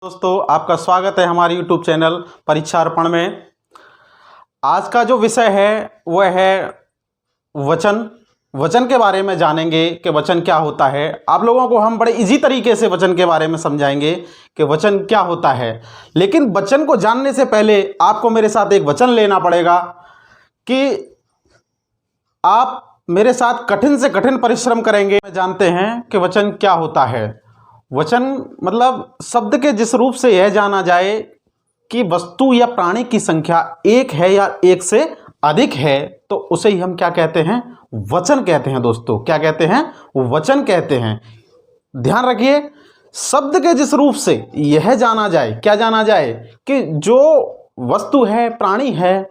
दोस्तों, आपका स्वागत है हमारे YouTube चैनल परीक्षार्पण में। आज का जो विषय है वह है वचन। वचन के बारे में जानेंगे कि वचन क्या होता है। आप लोगों को हम बड़े इजी तरीके से वचन के बारे में समझाएंगे कि वचन क्या होता है। लेकिन वचन को जानने से पहले आपको मेरे साथ एक वचन लेना पड़ेगा कि आप मेरे साथ कठिन से कठिन परिश्रम करेंगे। जानते हैं कि वचन क्या होता है। वचन मतलब शब्द के जिस रूप से यह जाना जाए कि वस्तु या प्राणी की संख्या एक है या एक से अधिक है, तो उसे ही हम क्या कहते हैं? वचन कहते हैं। दोस्तों, क्या कहते हैं? वचन कहते हैं। ध्यान रखिए, शब्द के जिस रूप से यह जाना जाए, क्या जाना जाए कि जो वस्तु है, प्राणी है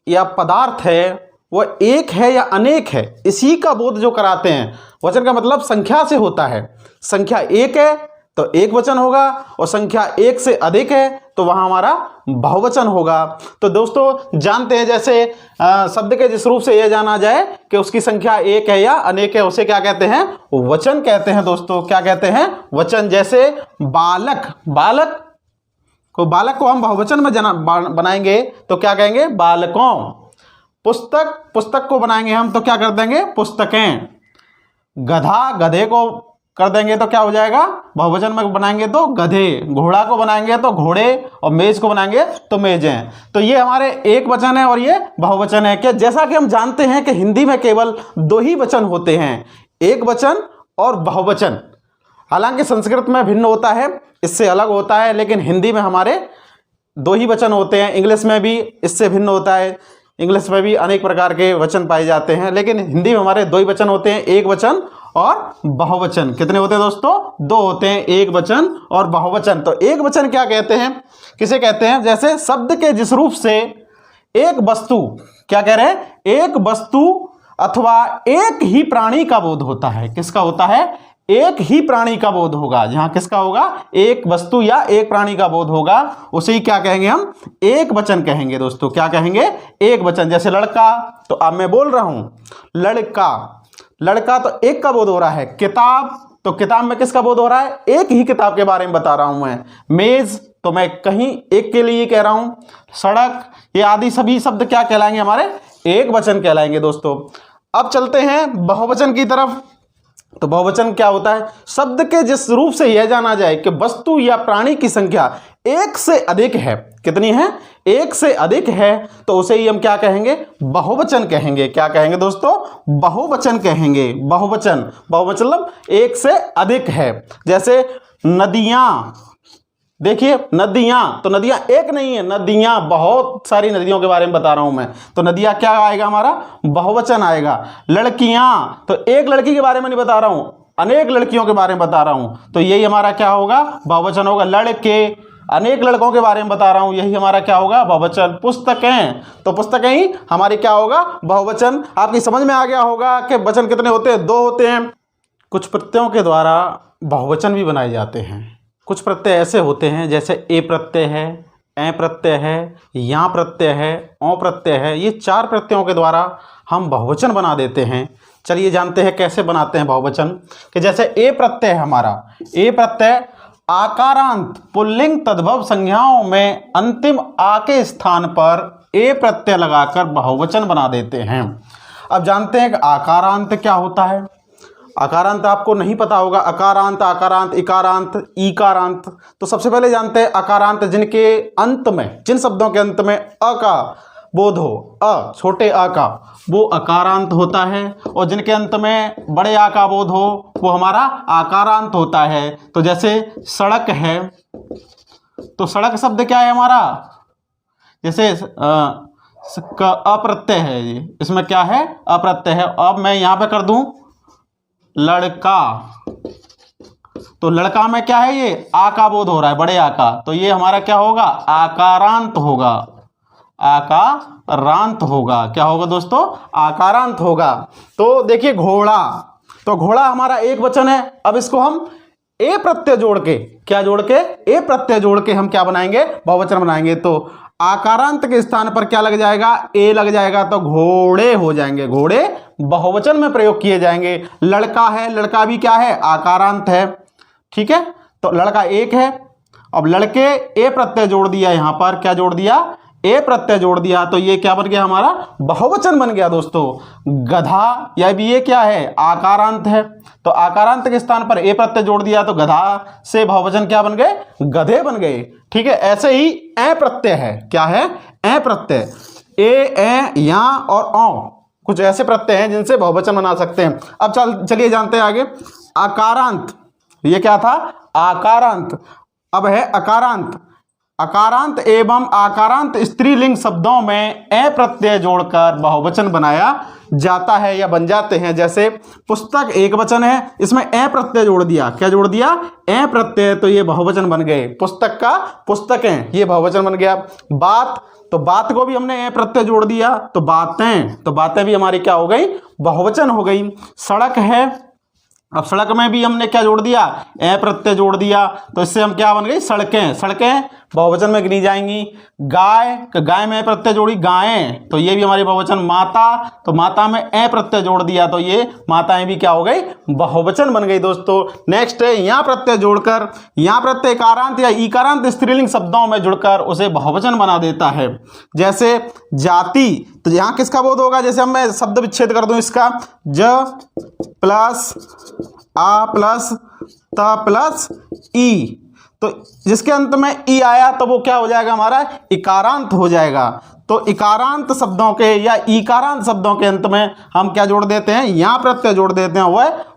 या पदार्थ है, वह एक है या अनेक है, इसी का बोध जो कराते हैं। वचन का मतलब संख्या से होता है। संख्या एक है तो एक वचन होगा, और संख्या एक से अधिक है तो वहाँ हमारा बहुवचन होगा। तो दोस्तों, जानते हैं जैसे शब्द के जिस रूप से यह जाना जाए कि उसकी संख्या एक है या अनेक है, उसे क्या कहते हैं? वचन कहते हैं। दोस्तों, क्या कहते हैं? वचन। जैसे बालक, बालक को हम बहुवचन में बनाएंगे तो क्या कहेंगे? बालकों। पुस्तक को बनाएंगे हम तो क्या कर देंगे? पुस्तकें। गधा, गधे को कर देंगे तो क्या हो जाएगा? बहुवचन में बनाएंगे तो गधे। घोड़ा को बनाएंगे तो घोड़े, और मेज को बनाएंगे तो मेजें। तो ये हमारे एक वचन है और ये बहुवचन है। क्या जैसा कि हम जानते हैं कि हिंदी में केवल दो ही वचन होते हैं, एक वचन और बहुवचन। हालांकि संस्कृत में भिन्न होता है, इससे अलग होता है, लेकिन हिंदी में हमारे दो ही वचन होते हैं। इंग्लिश में भी इससे भिन्न होता है। इंग्लिश में भी अनेक प्रकार के वचन पाए जाते हैं, लेकिन हिंदी में हमारे दो ही वचन होते हैं, एक वचन और बहुवचन। कितने होते हैं दोस्तों? दो होते हैं, एक वचन और बहुवचन। तो एक वचन क्या कहते हैं, किसे कहते हैं? जैसे शब्द के जिस रूप से एक वस्तु, क्या कह रहे हैं? एक वस्तु अथवा एक ही प्राणी का बोध होता है। किसका होता है? एक ही प्राणी का बोध होगा। जहां किसका होगा? एक वस्तु या एक प्राणी का बोध होगा, उसे ही क्या कहेंगे हम? एक वचन कहेंगे। दोस्तों, क्या कहेंगे? एक वचन। जैसे लड़का, तो अब मैं बोल रहा हूं लड़का तो एक का बोध हो रहा है। किताब, तो किताब में किसका बोध हो रहा है? एक ही किताब के बारे में बता रहा हूं मैं। मेज, तो मैं कहीं एक के लिए कह रहा हूं। सड़क, ये आदि सभी शब्द क्या कहलाएंगे? हमारे एक वचन कहलाएंगे। दोस्तों, अब चलते हैं बहुवचन की तरफ। तो बहुवचन क्या होता है? शब्द के जिस रूप से यह जाना जाए कि वस्तु या प्राणी की संख्या एक से अधिक है। कितनी है? एक से अधिक है, तो उसे ही हम क्या कहेंगे? बहुवचन कहेंगे। क्या कहेंगे दोस्तों? बहुवचन कहेंगे। बहुवचन मतलब एक से अधिक है। जैसे नदियां, देखिए नदियां, तो नदियां एक नहीं है, नदियां बहुत सारी नदियों के बारे में बता रहा हूं मैं, तो नदियां क्या आएगा? हमारा बहुवचन आएगा। लड़कियां, तो एक लड़की के बारे में नहीं बता रहा हूं, अनेक लड़कियों के बारे में बता रहा हूं, तो यही हमारा क्या होगा? बहुवचन होगा। लड़के, अनेक लड़कों के बारे में बता रहा हूं, यही हमारा क्या होगा? बहुवचन। पुस्तकें, तो पुस्तकें ही हमारी क्या होगा? बहुवचन। आपकी समझ में आ गया होगा कि वचन कितने होते हैं? दो होते हैं। कुछ प्रत्ययों के द्वारा बहुवचन भी बनाए जाते हैं। कुछ प्रत्यय ऐसे होते हैं जैसे ए प्रत्यय है, ए प्रत्यय है, या प्रत्यय है, औ प्रत्यय है। ये चार प्रत्ययों के द्वारा हम बहुवचन बना देते हैं। चलिए जानते हैं कैसे बनाते हैं बहुवचन। कि जैसे ए प्रत्यय है हमारा, ए प्रत्यय आकारांत पुल्लिंग तद्भव संज्ञाओं में अंतिम आ के स्थान पर ए प्रत्यय लगाकर बहुवचन बना देते हैं। अब जानते हैं कि आकारांत क्या होता है। अकारांत आपको नहीं पता होगा। अकारांत, आकारांत, इकारांत, ईकारांत। तो सबसे पहले जानते हैं अकारांत, जिनके अंत में, जिन शब्दों के अंत में अ का बोध हो, अ छोटे अ का, वो अकारांत होता है, और जिनके अंत में बड़े आ का बोध हो वो हमारा आकारांत होता है। तो जैसे सड़क है, तो सड़क शब्द क्या है हमारा? जैसे अप्रत्यय है, ये इसमें क्या है? अप्रत्यय है। अब मैं यहां पे कर दूं लड़का, तो लड़का में क्या है? ये आ का बोध हो रहा है, बड़े आ का, तो ये हमारा क्या होगा? आकारांत होगा। आकारांत होगा। क्या होगा दोस्तों? आकारांत होगा। तो देखिए घोड़ा, तो घोड़ा हमारा एक वचन है। अब इसको हम ए प्रत्यय जोड़ के, क्या जोड़ के? ए प्रत्यय जोड़ के हम क्या बनाएंगे? बहुवचन बनाएंगे। तो आकारांत के स्थान पर क्या लग जाएगा? ए लग जाएगा, तो घोड़े हो जाएंगे। घोड़े बहुवचन में प्रयोग किए जाएंगे। लड़का है, लड़का भी क्या है? आकारांत है। ठीक है, तो लड़का एक है, अब लड़के ए प्रत्यय जोड़ दिया, यहां पर क्या जोड़ दिया, ए प्रत्यय जोड़ दिया, तो ये क्या बन गया हमारा, बहुवचन बन गया दोस्तों। गधा, या भी ये क्या है, आकारांत है, तो आकारांत के स्थान पर ए प्रत्यय जोड़ दिया तो गधा से बहुवचन क्या बन गए, गधे बन गए। ठीक है, ऐसे ही ए प्रत्यय है, क्या है, ए प्रत्यय, ए या और औ, कुछ ऐसे प्रत्यय हैं जिनसे बहुवचन बना सकते हैं। अब चलिए जानते हैं आगे। आकारांत, ये क्या था, आकारांत, अब है अकारांत। अकारांत एवं आकारांत स्त्रीलिंग शब्दों में ए प्रत्यय जोड़कर बहुवचन बनाया जाता है या बन जाते हैं। जैसे पुस्तक एक वचन है, इसमें ए प्रत्यय जोड़ दिया, क्या जोड़ दिया, ए प्रत्यय, तो ये बहुवचन बन गए। पुस्तक का पुस्तकें, ये बहुवचन बन गया। बात, तो बात को भी हमने ए प्रत्यय जोड़ दिया तो बातें, तो बातें भी हमारी क्या हो गई, बहुवचन हो गई। सड़क है, अब सड़क में भी हमने क्या जोड़ दिया, ए प्रत्यय जोड़ दिया, तो इससे हम क्या बन गई, सड़कें, सड़कें बहुवचन में गिनी जाएंगी। गाय, गाय में ए प्रत्यय जोड़ी, गायें, तो ये भी हमारी बहुवचन। माता, तो माता में ए प्रत्यय जोड़ दिया तो ये माताएं भी क्या हो गई, बहुवचन बन गई दोस्तों। नेक्स्ट है यहाँ प्रत्यय जोड़कर, यहाँ प्रत्यय इकारांत या इकारांत स्त्रीलिंग शब्दों में जुड़कर उसे बहुवचन बना देता है। जैसे जाति, तो यहाँ किसका बोध होगा, जैसे हम मैं शब्द विच्छेद कर दूं इसका, ज प्लस आ प्लस त प्लस ई, तो जिसके अंत में ई आया तो वो क्या हो जाएगा, हमारा इकारांत हो जाएगा। तो इकारांत शब्दों के या इकारांत शब्दों के अंत में हम क्या जोड़ देते हैं, यहाँ प्रत्यय जोड़ देते हैं,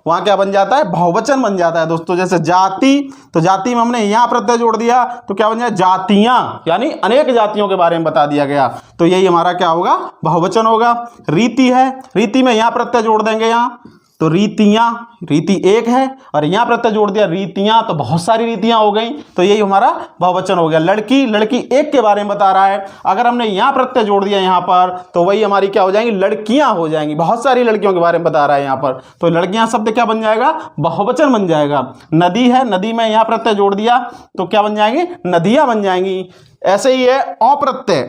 वहाँ क्या बन जाता है, बहुवचन बन जाता है दोस्तों। जैसे जाति, तो जाति में हमने यहाँ प्रत्यय जोड़ दिया तो क्या बन जाए, जातियाँ, यानी अनेक जातियों के बारे में बता दिया गया, तो यही हमारा क्या होगा, बहुवचन होगा। रीति है, रीति में यहाँ प्रत्यय जोड़ देंगे, यहाँ तो रीतियाँ, रीति एक है और यहाँ प्रत्यय जोड़ दिया रीतियाँ, तो बहुत सारी रीतियाँ हो गई, तो यही हमारा बहुवचन हो गया। लड़की, लड़की एक के बारे में बता रहा है, अगर हमने यहाँ प्रत्यय जोड़ दिया यहाँ पर तो वही हमारी क्या हो जाएंगी, लड़कियाँ हो जाएंगी, बहुत सारी लड़कियों के बारे में बता रहा है यहाँ पर, तो लड़कियाँ शब्द क्या बन जाएगा, बहुवचन बन जाएगा। नदी है, नदी में यहाँ प्रत्यय जोड़ दिया तो क्या बन जाएंगी, नदियाँ बन जाएंगी। ऐसे ही है अप्रत्यय,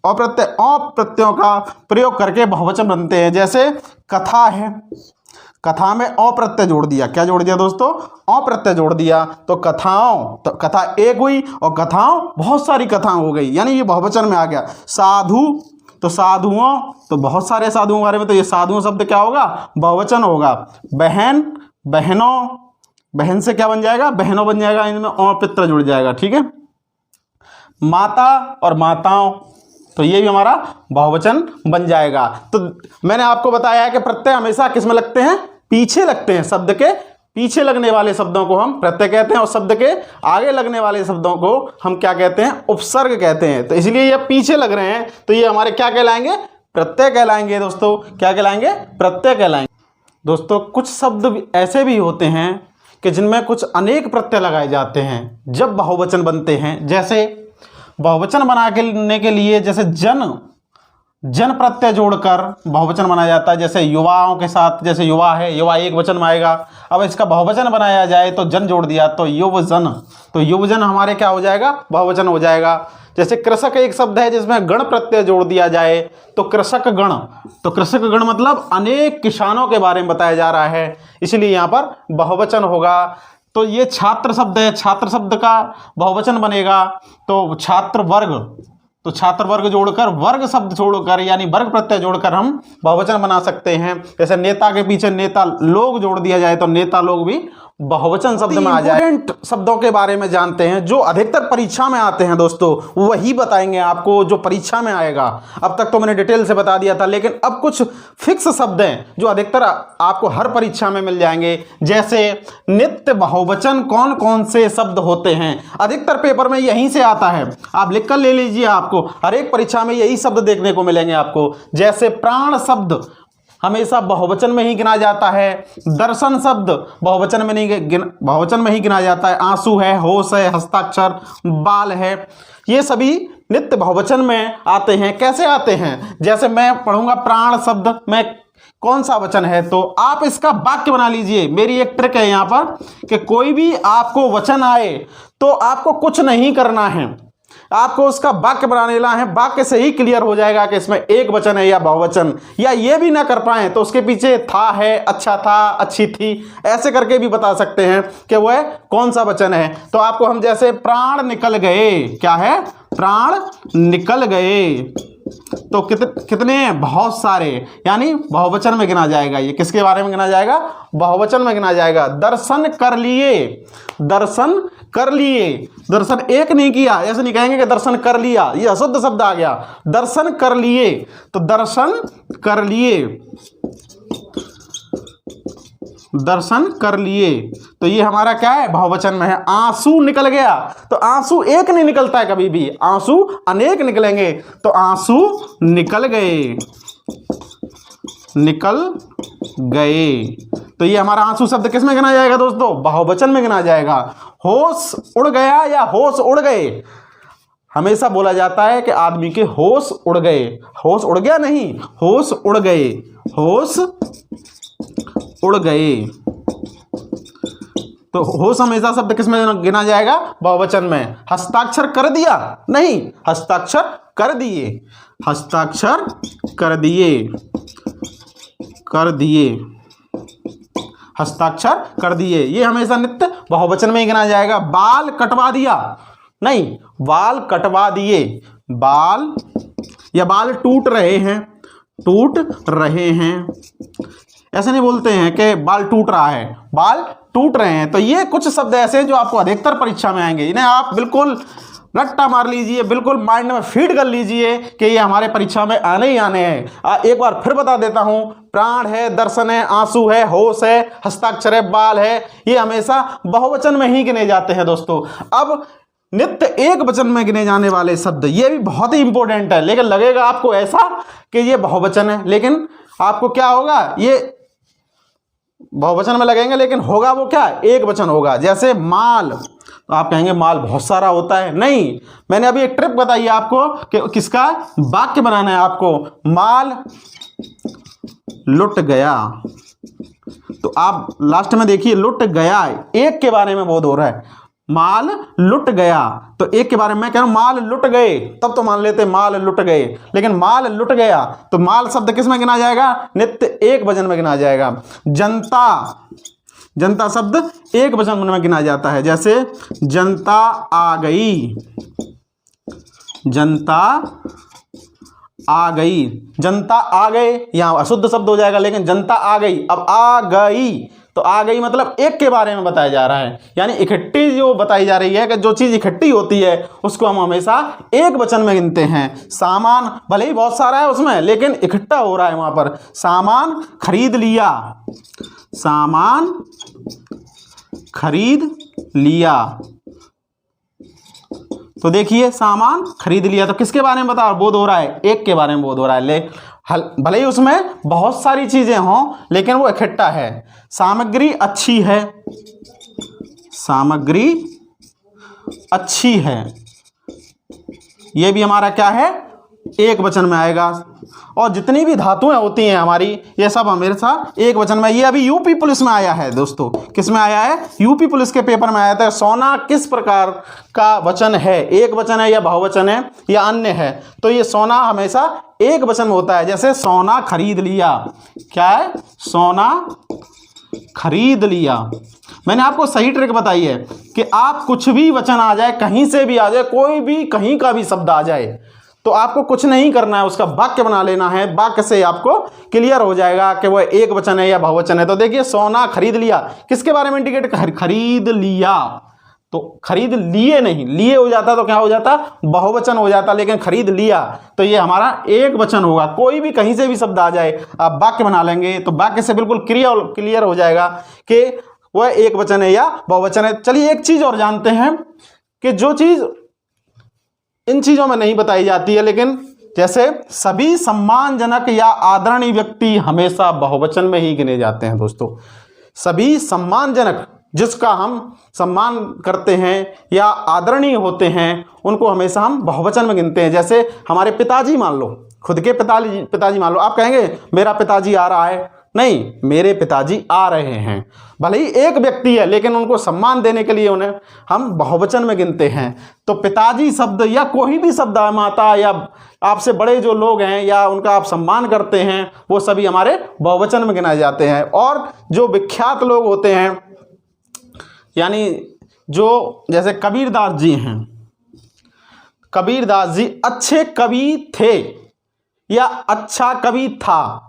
अप्रत्यय, अप्रत्ययों का प्रयोग करके बहुवचन बनते हैं। जैसे कथा है, कथा में अप्रत्यय जोड़ दिया, क्या जोड़ दिया दोस्तों, अप्रत्यय जोड़ दिया, तो कथाओं, तो कथा एक हुई और कथाओं बहुत सारी कथाएं हो गई, यानी ये बहुवचन में आ गया। साधु, तो साधुओं, तो बहुत सारे साधुओं के बारे में, तो ये साधुओं शब्द क्या होगा, बहुवचन होगा। बहन, बहनों, बहन से क्या बन जाएगा, बहनों बन जाएगा, इनमें अप्रत्यय जुड़ जाएगा। ठीक है, माता और माताओं, तो ये भी हमारा बहुवचन बन जाएगा। तो मैंने आपको बताया है कि प्रत्यय हमेशा किस में लगते हैं, पीछे लगते हैं, शब्द के पीछे लगने वाले शब्दों को हम प्रत्यय कहते हैं और शब्द के आगे लगने वाले शब्दों को हम क्या कहते हैं, उपसर्ग कहते हैं। तो इसलिए ये पीछे लग रहे हैं तो ये हमारे क्या कहलाएंगे, प्रत्यय कहलाएंगे दोस्तों, क्या कहलाएंगे, प्रत्यय कहलाएंगे। दोस्तों कुछ शब्द ऐसे भी होते हैं कि जिनमें कुछ अनेक प्रत्यय लगाए जाते हैं जब बहुवचन बनते हैं। जैसे बहुवचन बनाने के लिए जैसे जन प्रत्यय जोड़कर बहुवचन बनाया जाता है। जैसे युवाओं के साथ, जैसे युवा है, युवा एक वचन में आएगा, अब इसका बहुवचन बनाया जाए तो जन जोड़ दिया तो युवजन, तो युवजन हमारे क्या हो जाएगा, बहुवचन हो जाएगा। जैसे कृषक एक शब्द है जिसमें गण प्रत्यय जोड़ दिया जाए तो कृषक गण, तो कृषक गण मतलब अनेक किसानों के बारे में बताया जा रहा है, इसलिए यहाँ पर बहुवचन होगा। तो ये छात्र शब्द है, छात्र शब्द का बहुवचन बनेगा तो छात्र वर्ग, तो छात्र वर्ग जोड़कर, वर्ग शब्द जोड़कर यानी वर्ग प्रत्यय जोड़कर हम बहुवचन बना सकते हैं। जैसे नेता के पीछे नेता लोग जोड़ दिया जाए तो नेता लोग भी बहुवचन शब्द में आ जाए। इंपॉर्टेंट शब्दों के बारे में जानते हैं जो अधिकतर परीक्षा में आते हैं दोस्तों, वही बताएंगे आपको जो परीक्षा में आएगा। अब तक तो मैंने डिटेल से बता दिया था, लेकिन अब कुछ फिक्स शब्द हैं जो अधिकतर आपको हर परीक्षा में मिल जाएंगे। जैसे नित्य बहुवचन कौन कौन से शब्द होते हैं, अधिकतर पेपर में यहीं से आता है, आप लिख कर ले लीजिए, आपको हर एक परीक्षा में यही शब्द देखने को मिलेंगे आपको। जैसे प्राण शब्द हमेशा बहुवचन में ही गिना जाता है, दर्शन शब्द बहुवचन में नहीं, बहुवचन में ही गिना जाता है, आंसू है, होश है, हस्ताक्षर, बाल है, ये सभी नित्य बहुवचन में आते हैं। कैसे आते हैं, जैसे मैं पढ़ूंगा प्राण शब्द में कौन सा वचन है तो आप इसका वाक्य बना लीजिए। मेरी एक ट्रिक है यहाँ पर कि कोई भी आपको वचन आए तो आपको कुछ नहीं करना है, आपको उसका वाक्य बनाने ला है, वाक्य से ही क्लियर हो जाएगा कि इसमें एक वचन है या बहुवचन। या ये भी ना कर पाए तो उसके पीछे था है, अच्छा था, अच्छी थी, ऐसे करके भी बता सकते हैं कि वह कौन सा वचन है। तो आपको हम जैसे प्राण निकल गए, क्या है, प्राण निकल गए, तो कितने, बहुत सारे, यानी बहुवचन में गिना जाएगा। ये किसके बारे में गिना जाएगा, बहुवचन में गिना जाएगा। दर्शन कर लिए, दर्शन कर लिए, दर्शन एक नहीं किया, ऐसे नहीं कहेंगे कि दर्शन कर लिया, ये अशुद्ध शब्द आ गया। दर्शन कर लिए, तो दर्शन कर लिए, दर्शन कर लिए, तो ये हमारा क्या है, बहुवचन में है। आंसू निकल गया, तो आंसू एक नहीं निकलता है कभी भी, आंसू अनेक निकलेंगे, तो आंसू निकल गए, निकल गए, तो ये हमारा आंसू शब्द किस में गिना जाएगा दोस्तों, बहुवचन में गिना जाएगा। होश उड़ गया या होश उड़ गए, हमेशा बोला जाता है कि आदमी के होश उड़ गए, होश उड़ गया नहीं, होश उड़ गए, होश उड़ गए, तो होश हमेशा शब्द किस में गिना जाएगा, बहुवचन में। हस्ताक्षर कर दिया नहीं, हस्ताक्षर कर दिए, हस्ताक्षर कर दिए, कर दिए, हस्ताक्षर कर दिए, ये हमेशा नित्य बहुवचन में ही गिना जाएगा। बाल कटवा दिया नहीं, बाल कटवा दिए, बाल, या बाल टूट रहे हैं, टूट रहे हैं, ऐसे नहीं बोलते हैं कि बाल टूट रहा है, बाल टूट रहे हैं। तो ये कुछ शब्द ऐसे हैं जो आपको अधिकतर परीक्षा में आएंगे, इन्हें आप बिल्कुल रट्टा मार लीजिए, बिल्कुल माइंड में फीड कर लीजिए कि ये हमारे परीक्षा में आने ही आने हैं। एक बार फिर बता देता हूं, प्राण है, दर्शन है, आंसू है, होश है, हस्ताक्षर है, बाल है, ये हमेशा बहुवचन में ही गिने जाते हैं दोस्तों। अब नित्य एक वचन में गिने जाने वाले शब्द, ये भी बहुत ही इंपॉर्टेंट है, लेकिन लगेगा आपको ऐसा कि ये बहुवचन है, लेकिन आपको क्या होगा, ये बहुवचन में लगेंगे लेकिन होगा वो क्या, एक वचन होगा। जैसे माल, तो आप कहेंगे माल बहुत सारा होता है, नहीं, मैंने अभी एक ट्रिक बताई आपको कि किसका वाक्य बनाना है आपको। माल लुट गया, तो आप लास्ट में देखिए लुट गया, एक के बारे में बोध हो रहा है, माल लुट गया, तो एक के बारे में मैं कह रहा हूं माल लुट गए, तब तो मान लेते माल लुट गए, लेकिन माल लुट गया, तो माल शब्द किस में गिना जाएगा, नित्य एक वचन में गिना जाएगा। जनता, जनता शब्द एक वचन में गिना जाता है। जैसे जनता आ गई, जनता आ गई, जनता आ गए, यहां अशुद्ध शब्द हो जाएगा, लेकिन जनता आ गई, अब आ गई, तो आ गई मतलब एक के बारे में बताया जा रहा है, यानी इकट्ठी जो बताई जा रही है कि जो चीज़ इकट्ठी होती है उसको हम हमेशा एक वचन में गिनते हैं। सामान भले ही बहुत सारा है उसमें, लेकिन इकट्ठा हो रहा है वहां पर। सामान खरीद लिया, सामान खरीद लिया, तो देखिए सामान खरीद लिया, तो किसके बारे में बता बोध हो रहा है, एक के बारे में बोध हो रहा है। भले ही उसमें बहुत सारी चीजें हों लेकिन वो इकट्ठा है। सामग्री अच्छी है, सामग्री अच्छी है, ये भी हमारा क्या है, एक वचन में आएगा। और जितनी भी धातुएं होती हैं हमारी, ये सब हमेशा एक वचन में। ये अभी यूपी पुलिस में आया है दोस्तों, किस में आया है, यूपी पुलिस के पेपर में आया था। सोना किस प्रकार का वचन है, एक वचन है या बहुवचन है या अन्य है, तो ये सोना हमेशा एक वचन में होता है। जैसे सोना खरीद लिया, क्या है, सोना खरीद लिया। मैंने आपको सही ट्रिक बताई है कि आप कुछ भी वचन आ जाए, कहीं से भी आ जाए, कोई भी कहीं का भी शब्द आ जाए, तो आपको कुछ नहीं करना है, उसका वाक्य बना लेना है। वाक्य से आपको क्लियर हो जाएगा कि वह एक वचन है या बहुवचन है। तो देखिए सोना खरीद लिया, किसके बारे में इंडिकेट, खरीद लिया, तो खरीद लिए नहीं, लिए हो जाता तो क्या हो जाता, बहुवचन हो जाता, लेकिन खरीद लिया तो ये हमारा एक वचन होगा। कोई भी कहीं से भी शब्द आ जाए, आप वाक्य बना लेंगे तो वाक्य से बिल्कुल क्लियर हो जाएगा कि वह एक वचन है या बहुवचन है। चलिए एक चीज और जानते हैं कि जो चीज इन चीजों में नहीं बताई जाती है, लेकिन जैसे सभी सम्मानजनक या आदरणीय व्यक्ति हमेशा बहुवचन में ही गिने जाते हैं दोस्तों। सभी सम्मानजनक, जिसका हम सम्मान करते हैं या आदरणीय होते हैं, उनको हमेशा हम बहुवचन में गिनते हैं। जैसे हमारे पिताजी मान लो, खुद के पिताजी मान लो, आप कहेंगे मेरा पिताजी आ रहा है, नहीं, मेरे पिताजी आ रहे हैं। भले ही एक व्यक्ति है लेकिन उनको सम्मान देने के लिए उन्हें हम बहुवचन में गिनते हैं। तो पिताजी शब्द या कोई भी शब्द, माता या आपसे बड़े जो लोग हैं या उनका आप सम्मान करते हैं, वो सभी हमारे बहुवचन में गिनाए जाते हैं। और जो विख्यात लोग होते हैं, यानी जो जैसे कबीरदास जी हैं, कबीरदास जी अच्छे कवि थे या अच्छा कवि था,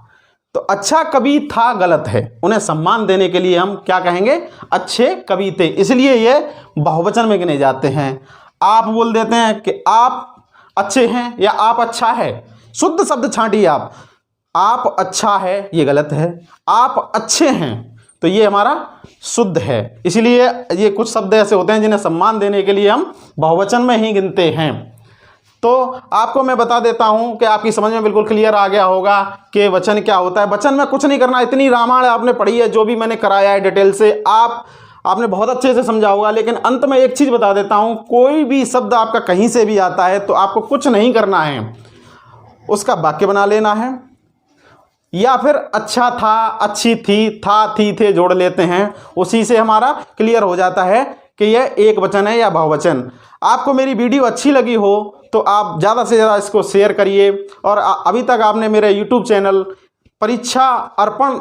तो अच्छा कवि था गलत है, उन्हें सम्मान देने के लिए हम क्या कहेंगे, अच्छे कवि थे, इसलिए ये बहुवचन में गिने जाते हैं। आप बोल देते हैं कि आप अच्छे हैं या आप अच्छा है, शुद्ध शब्द छांटिए आप अच्छा है ये गलत है, आप अच्छे हैं तो ये हमारा शुद्ध है। इसलिए ये कुछ शब्द ऐसे होते हैं जिन्हें सम्मान देने के लिए हम बहुवचन में ही गिनते हैं। तो आपको मैं बता देता हूं कि आपकी समझ में बिल्कुल क्लियर आ गया होगा कि वचन क्या होता है। वचन में कुछ नहीं करना, इतनी रामायण आपने पढ़ी है, जो भी मैंने कराया है डिटेल से आपने बहुत अच्छे से समझा होगा। लेकिन अंत में एक चीज़ बता देता हूं, कोई भी शब्द आपका कहीं से भी आता है तो आपको कुछ नहीं करना है, उसका वाक्य बना लेना है, या फिर अच्छा था, अच्छी थी, था, थी, थे जोड़ लेते हैं, उसी से हमारा क्लियर हो जाता है कि यह एक वचन है या बहुवचन। आपको मेरी वीडियो अच्छी लगी हो तो आप ज़्यादा से ज़्यादा इसको शेयर करिए। और अभी तक आपने मेरे YouTube चैनल परीक्षा अर्पण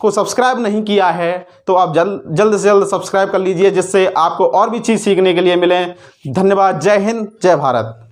को सब्सक्राइब नहीं किया है तो आप जल्द से जल्द सब्सक्राइब कर लीजिए, जिससे आपको और भी चीज़ सीखने के लिए मिले। धन्यवाद। जय हिंद, जय भारत।